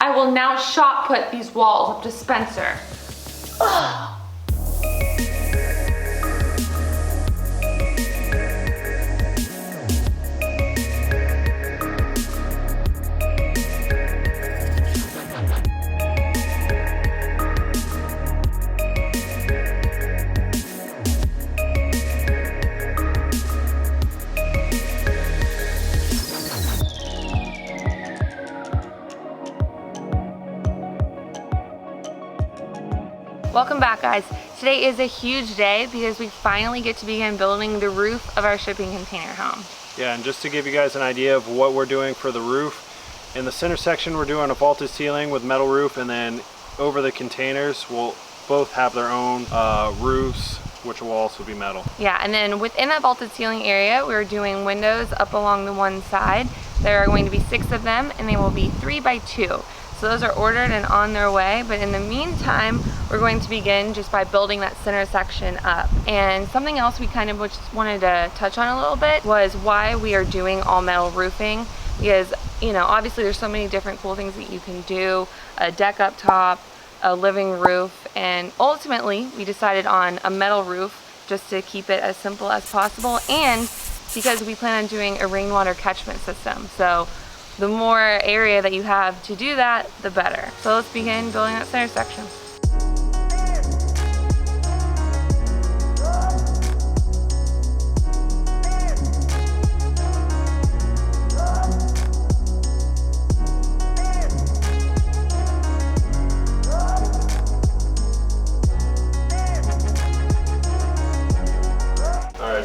I will now shot put these walls up to Spencer. Ugh. Welcome back, guys. Today is a huge day because we finally get to begin building the roof of our shipping container home. Yeah, and just to give you guys an idea of what we're doing for the roof, in the center section we're doing a vaulted ceiling with metal roof, and then over the containers will both have their own roofs, which will also be metal. Yeah, and then within that vaulted ceiling area, we're doing windows up along the one side. There are going to be 6 of them, and they will be 3 by 2. So those are ordered and on their way, but in the meantime, we're going to begin just by building that center section up. And something else we kind of just wanted to touch on a little bit was why we are doing all metal roofing. Because, you know, obviously there's so many different cool things that you can do, a deck up top, a living roof, and ultimately we decided on a metal roof just to keep it as simple as possible, and because we plan on doing a rainwater catchment system. So the more area that you have to do that, the better. So let's begin building that center section.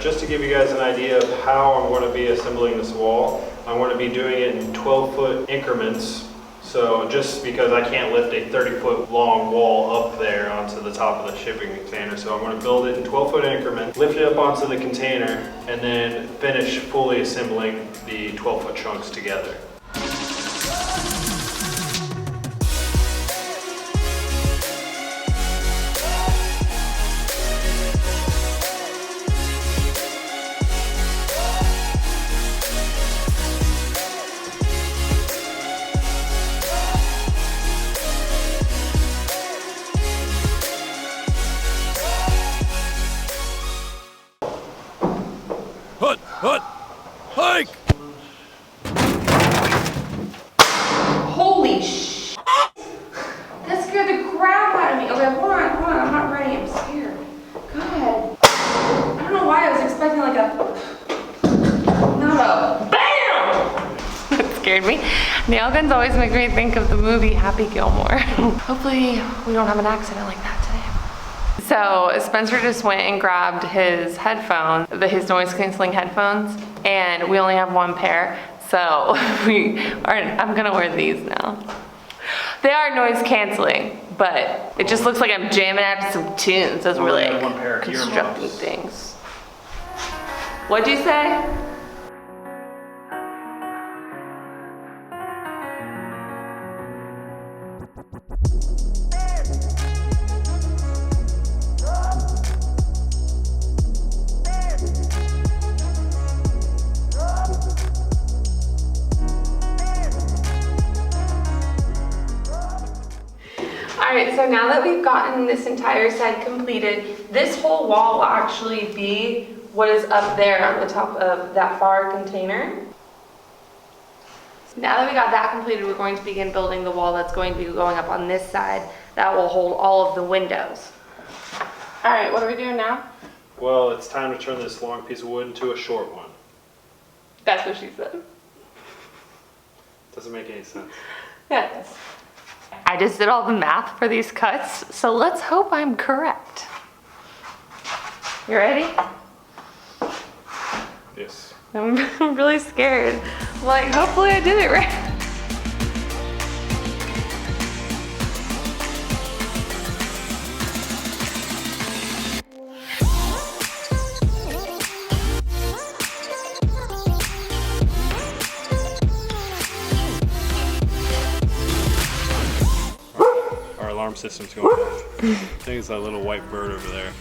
Just to give you guys an idea of how I'm going to be assembling this wall, I'm going to be doing it in 12-foot increments. So just because I can't lift a 30-foot long wall up there onto the top of the shipping container, so I'm going to build it in 12-foot increments, lift it up onto the container, and then finish fully assembling the 12-foot chunks together. Hike! Holy sh! That scared the crap out of me. Okay, hold on, I'm not ready, I'm scared. God. I don't know why I was expecting like not a BAM! That scared me. Nail guns always make me think of the movie Happy Gilmore. Hopefully we don't have an accident like that today. So Spencer just went and grabbed his headphones, his noise canceling headphones, and we only have one pair. So I'm gonna wear these now. They are noise canceling, but it just looks like I'm jamming out to some tunes as we're like constructing things. What'd you say? Alright, so now that we've gotten this entire side completed, this whole wall will actually be what is up there on the top of that far container. Now that we got that completed, we're going to begin building the wall that's going to be going up on this side that will hold all of the windows. Alright, what are we doing now? Well, it's time to turn this long piece of wood into a short one. That's what she said. Doesn't make any sense. Yes. I just did all the math for these cuts, so let's hope I'm correct. You ready? Yes. I'm really scared. Like, hopefully I did it right. Alarm system's going off. I think it's that little white bird over there.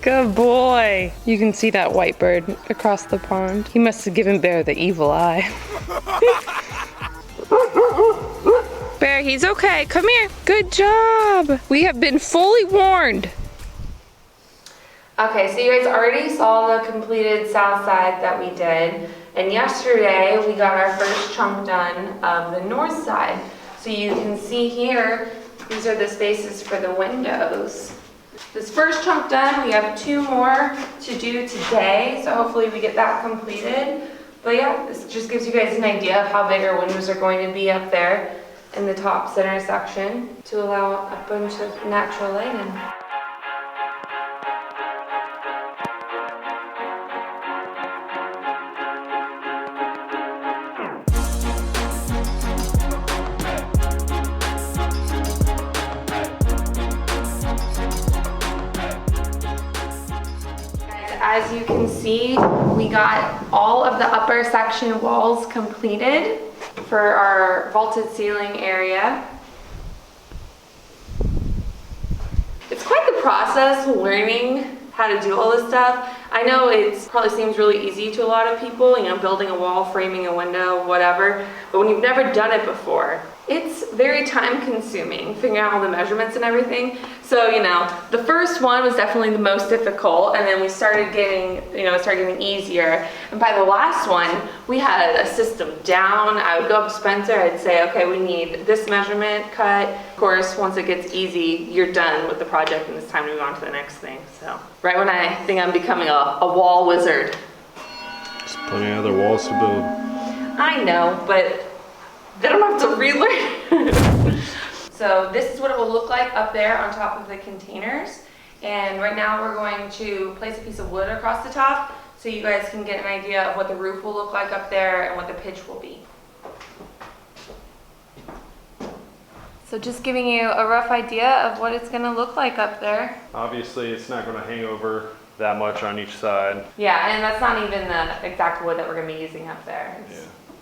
Good. Good boy. You can see that white bird across the pond. He must have given Bear the evil eye. Bear, he's okay. Come here. Good job. We have been fully warned. Okay, so you guys already saw the completed south side that we did. And yesterday we got our first chunk done of the north side. So you can see here, these are the spaces for the windows. This first chunk done, we have 2 more to do today, so hopefully we get that completed. But yeah, this just gives you guys an idea of how big our windows are going to be up there in the top center section to allow a bunch of natural lighting. As you can see, we got all of the upper section walls completed for our vaulted ceiling area. It's quite the process learning how to do all this stuff. I know it probably seems really easy to a lot of people, you know, building a wall, framing a window, whatever, but when you've never done it before, it's very time consuming, figuring out all the measurements and everything. So, you know, the first one was definitely the most difficult, and then we started getting, it started getting easier. And by the last one, we had a system down. I would go up to Spencer, I'd say, okay, we need this measurement cut. Of course, once it gets easy, you're done with the project and it's time to move on to the next thing. So, right when I think I'm becoming a wall wizard. There's plenty of other walls to build. I know, but they don't have to relearn. So this is what it will look like up there on top of the containers. And right now we're going to place a piece of wood across the top so you guys can get an idea of what the roof will look like up there and what the pitch will be. So just giving you a rough idea of what it's gonna look like up there. Obviously, it's not gonna hang over that much on each side. Yeah, and that's not even the exact wood that we're gonna be using up there. Yeah.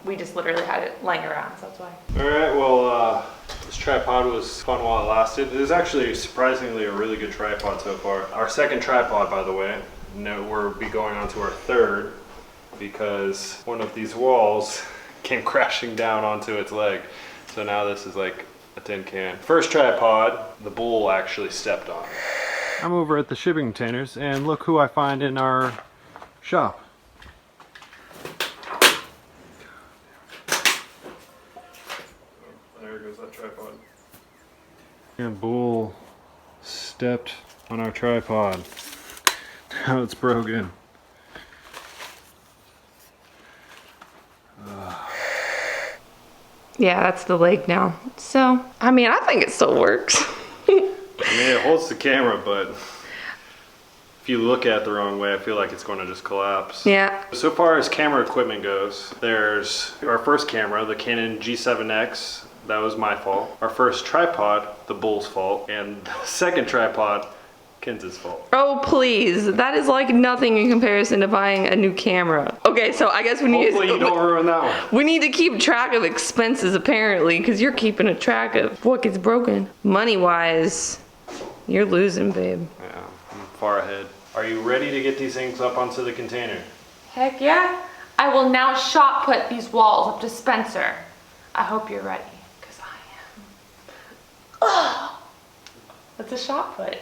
We just literally had it laying around, so that's why. All right, well, this tripod was fun while it lasted. It was actually surprisingly a really good tripod so far. Our second tripod, by the way. We'll be going on to our third because one of these walls came crashing down onto its leg. So now this is like a tin can. First tripod, the bull actually stepped on. I'm over at the shipping containers and look who I find in our shop. There goes that tripod. And bull stepped on our tripod. Now it's broken. Yeah, that's the leg now. So, I mean, I think it still works. I mean, it holds the camera, but if you look at it the wrong way, I feel like it's going to just collapse. Yeah. So far as camera equipment goes, there's our first camera, the Canon G7X. That was my fault. Our first tripod, the bull's fault. And the second tripod, Kenz's fault. Oh, please. That is like nothing in comparison to buying a new camera. Okay, so I guess we need Hopefully you don't ruin that one. We need to keep track of expenses, apparently, because you're keeping a track of what gets broken. Money-wise, you're losing, babe. Yeah, I'm far ahead. Are you ready to get these things up onto the container? Heck yeah. I will now shot put these walls up to Spencer. I hope you're ready, because I am. Ugh. What's a shot put?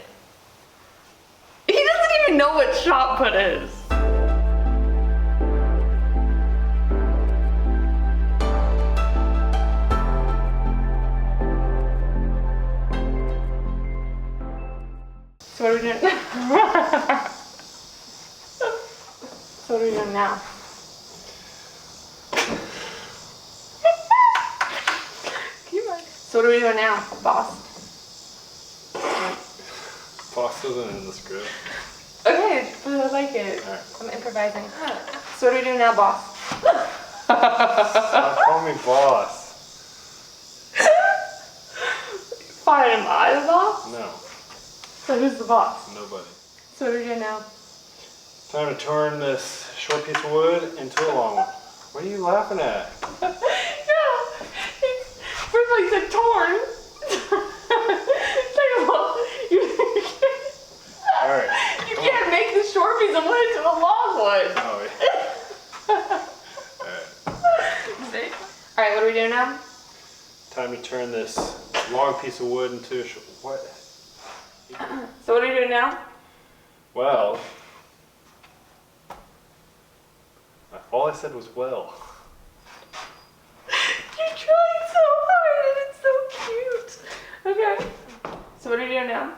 He doesn't even know what shot put is. So what are we doing? So what are we doing now? So what are we doing now, boss? Boss isn't in the script. Okay, but I like it. Right. I'm improvising. So what are we doing now, boss? Stop calling me boss. Fine, am I the boss? No. So who's the boss? Nobody. So what are we doing now? Time to turn this short piece of wood into a long one. What are you laughing at? Yeah, it's first of all you said torn. Second of all, Alright. you can't make short piece of wood to a long wood. Oh, yeah. All right, what are we doing now? Time to turn this long piece of wood into what? So what are you doing now? Well, all I said was well. You're trying so hard and it's so cute. Okay. So what are you doing now?